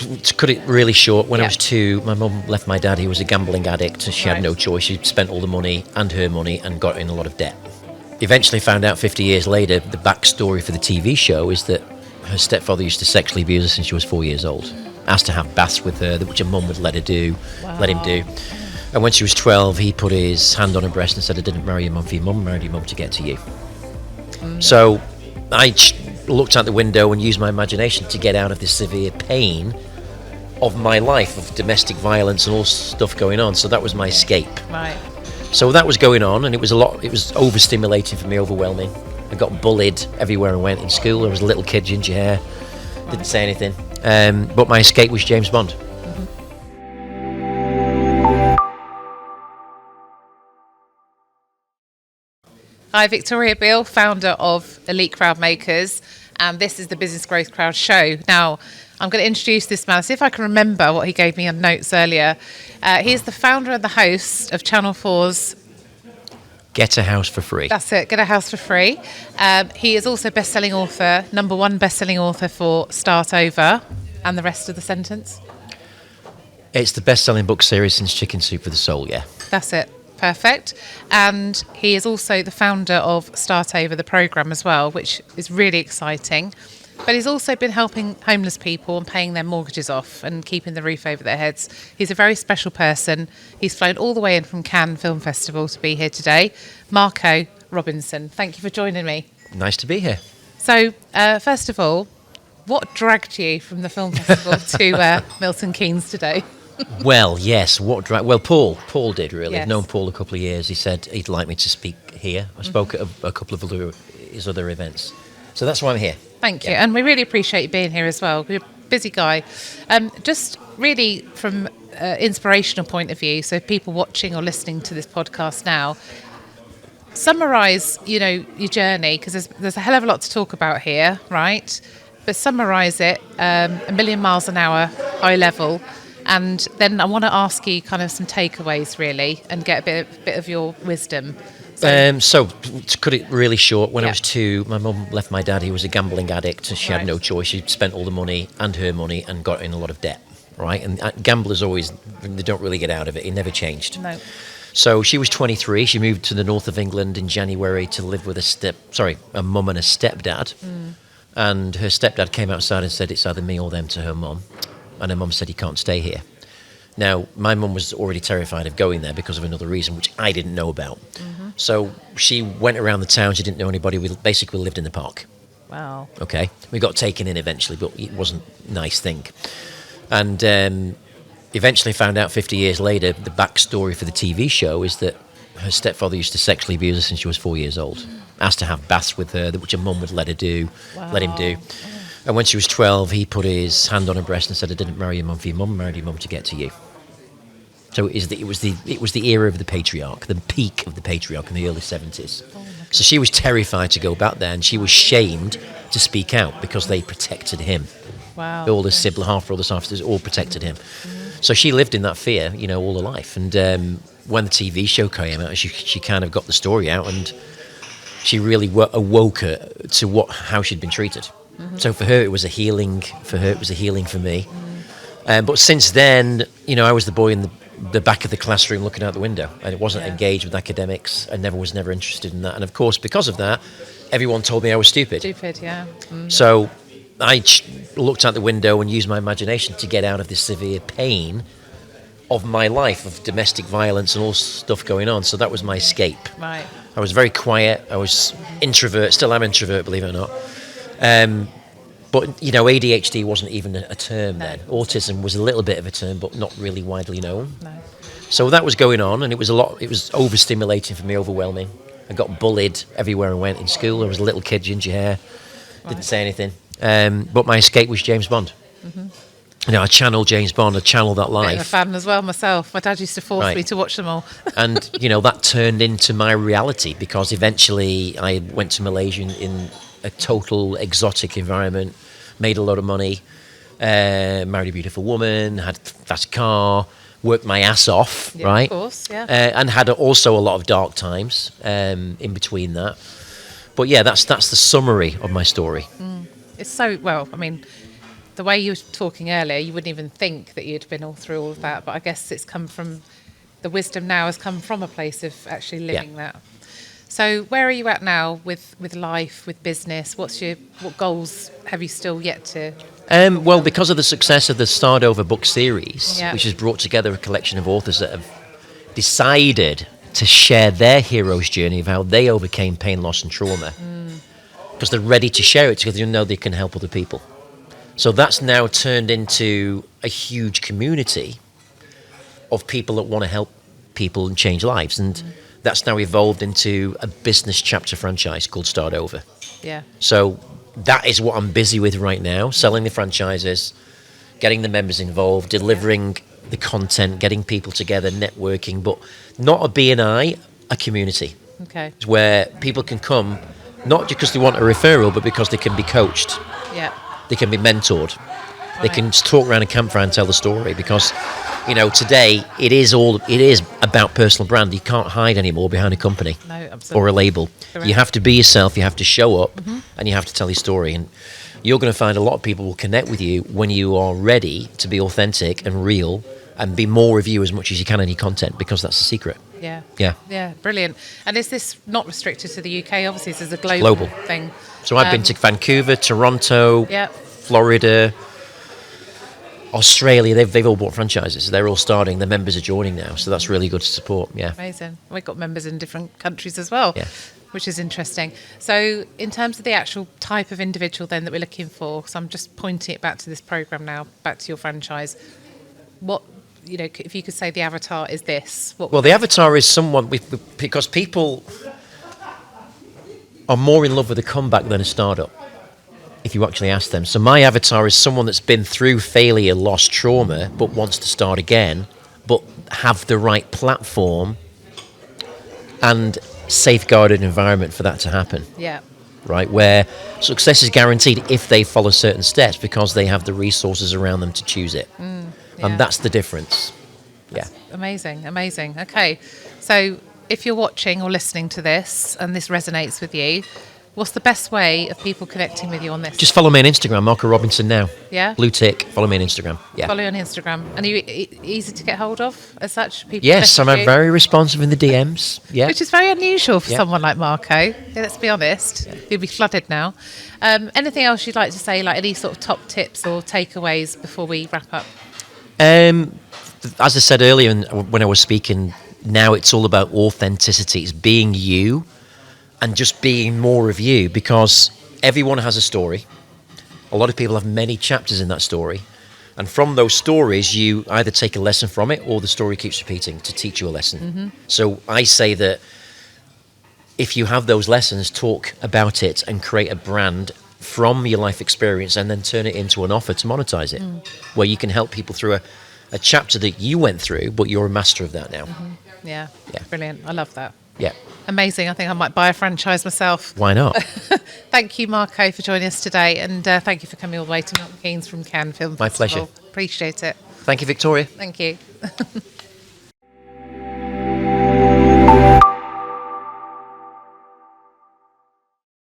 to cut it really short, when I was 2, my mum left my dad. He was a gambling addict. She had no choice. She spent all the money and her money and got in a lot of debt. Eventually found out 50 years later, the backstory for the TV show is that her stepfather used to sexually abuse her since she was 4 years old. Asked to have baths with her, which her mum would let him do. And when she was 12, he put his hand on her breast and said, I didn't marry your mum for your mum, I married your mum to get to you. So I looked out the window and used my imagination to get out of this severe pain of my life, of domestic violence and all stuff going on. So that was my escape. Right. So that was going on, and it was overstimulating for me, overwhelming. I got bullied everywhere I went in school. I was a little kid, ginger hair, didn't say anything. But my escape was James Bond. Hi, Victoria Beale, founder of Elite Crowd Makers, and this is the Business Growth Crowd Show. Now, I'm going to introduce this man, see if I can remember what he gave me on notes earlier. He is the founder and the host of Channel 4's Get a House for Free. That's it, Get a House for Free. He is also best-selling author, #1 best-selling author for Start Over, and the rest of the sentence. It's the best-selling book series since Chicken Soup for the Soul, yeah. That's it. Perfect. And he is also the founder of Start Over, the programme as well, which is really exciting. But he's also been helping homeless people and paying their mortgages off and keeping the roof over their heads. He's a very special person. He's flown all the way in from Cannes Film Festival to be here today. Marco Robinson, thank you for joining me. Nice to be here. So, first of all, what dragged you from the film festival to Milton Keynes today? Well, yes. Well, Paul did, really. Yes. I've known Paul a couple of years. He said he'd like me to speak here. I spoke at a couple of his other events. So that's why I'm here. Thank you. And we really appreciate you being here as well. You're a busy guy. Just really from an inspirational point of view, so people watching or listening to this podcast now, summarise, your journey, because there's a hell of a lot to talk about here, right? But summarise it, a million miles an hour, high level. And then I want to ask you kind of some takeaways, really, and get a bit of your wisdom. So to cut it really short, when I was 2, my mum left my dad. He was a gambling addict, and she had no choice. She spent all the money and her money and got in a lot of debt, right? And gamblers they don't really get out of it. It never changed. No. So she was 23. She moved to the north of England in January to live with a mum and a stepdad. And her stepdad came outside and said it's either me or them to her mum. And her mum said, you can't stay here. Now, my mum was already terrified of going there because of another reason, which I didn't know about. So she went around the town. She didn't know anybody. We basically lived in the park. Wow. Okay. We got taken in eventually, but it wasn't a nice thing. And eventually found out 50 years later, the backstory for the TV show is that her stepfather used to sexually abuse her since she was 4 years old. Asked to have baths with her, which her mum would let him do. And when she was 12, he put his hand on her breast and said, I didn't marry your mum for your mum, I married your mum to get to you. So it was the era of the patriarch, the peak of the patriarch in the early 70s. So she was terrified to go back there, and she was shamed to speak out because they protected him. Wow. All the half-brothers, half-sisters, all protected him. So she lived in that fear, all her life. And when the TV show came out, she kind of got the story out, and she really awoke her to how she'd been treated. So for her, it was a healing. For her, it was a healing for me. But since then, I was the boy in the back of the classroom looking out the window, and it wasn't engaged with academics. I was never interested in that. And of course, because of that, everyone told me I was stupid. Stupid, yeah. So I looked out the window and used my imagination to get out of this severe pain of my life, of domestic violence and all stuff going on. So that was my escape. Right. I was very quiet. I was introvert. Still am introvert, believe it or not. But ADHD wasn't even a term then. Autism was a little bit of a term, but not really widely known. No. So that was going on, and it was overstimulating for me, overwhelming. I got bullied everywhere I went in school. I was a little kid, ginger hair, didn't say anything. But my escape was James Bond. I channel James Bond. I channel that life. I'm a fan as well myself. My dad used to force me to watch them all. And that turned into my reality, because eventually I went to Malaysia in a total exotic environment, made a lot of money, married a beautiful woman, had a fast car, worked my ass off, right? Of course, yeah. And had also a lot of dark times in between that. But yeah, that's the summary of my story. It's so, the way you were talking earlier, you wouldn't even think that you'd been all through all of that. But I guess it's come from, the wisdom now has come from a place of actually living that. So where are you at now with life, with business? What goals have you still yet to? Well, because of the success of the Start Over book series, Yeah. which has brought together a collection of authors that have decided to share their hero's journey of how they overcame pain, loss, and trauma, because they're ready to share it because they know they can help other people. So that's now turned into a huge community of people that want to help people and change lives. And that's now evolved into a business chapter franchise called Start Over. Yeah. So that is what I'm busy with right now, selling the franchises, getting the members involved, delivering the content, getting people together, networking, but not a BNI, a community. Okay. Where people can come, not just because they want a referral, but because they can be coached. Yeah. They can be mentored. They can talk around a campfire and tell the story because, today it is about personal brand. You can't hide anymore behind a company or a label. Correct. You have to be yourself. You have to show up and you have to tell your story. And you're going to find a lot of people will connect with you when you are ready to be authentic and real and be more of you as much as you can in your content, because that's the secret. Yeah. Yeah. Yeah. Brilliant. And is this not restricted to the UK? Obviously, this is a global thing. So I've been to Vancouver, Toronto, Florida, Australia. They've all bought franchises. They're all starting. The members are joining now. So that's really good to support. Yeah. Amazing. We've got members in different countries as well, which is interesting. So in terms of the actual type of individual then that we're looking for, so I'm just pointing it back to this program now, back to your franchise. What, if you could say the avatar is this. Well, the avatar is someone, because people are more in love with a comeback than a startup, if you actually ask them. So my avatar is someone that's been through failure, loss, trauma, but wants to start again, but have the right platform and safeguarded environment for that to happen. Yeah. Right, where success is guaranteed if they follow certain steps because they have the resources around them to choose it. And that's the difference. That's amazing. Okay, so if you're watching or listening to this and this resonates with you, what's the best way of people connecting with you on this? Just follow me on Instagram, Marco Robinson now. Yeah? Blue tick, follow me on Instagram. Yeah. Follow you on Instagram. And are you easy to get hold of as such? People yes, I'm you? very responsive in the DMs. Yeah. Which is very unusual for someone like Marco. Yeah, let's be honest. You'll be flooded now. Anything else you'd like to say, like any sort of top tips or takeaways before we wrap up? As I said earlier when I was speaking, now it's all about authenticity. It's being you and just being more of you, because everyone has a story. A lot of people have many chapters in that story. And from those stories, you either take a lesson from it or the story keeps repeating to teach you a lesson. So I say that if you have those lessons, talk about it and create a brand from your life experience and then turn it into an offer to monetize it, where you can help people through a chapter that you went through, but you're a master of that now. Yeah, brilliant. I love that. Yeah. Amazing. I think I might buy a franchise myself. Why not? Thank you, Marco, for joining us today. And thank you for coming all the way to Milton Keynes from Cannes Film Festival. My pleasure. Appreciate it. Thank you, Victoria. Thank you.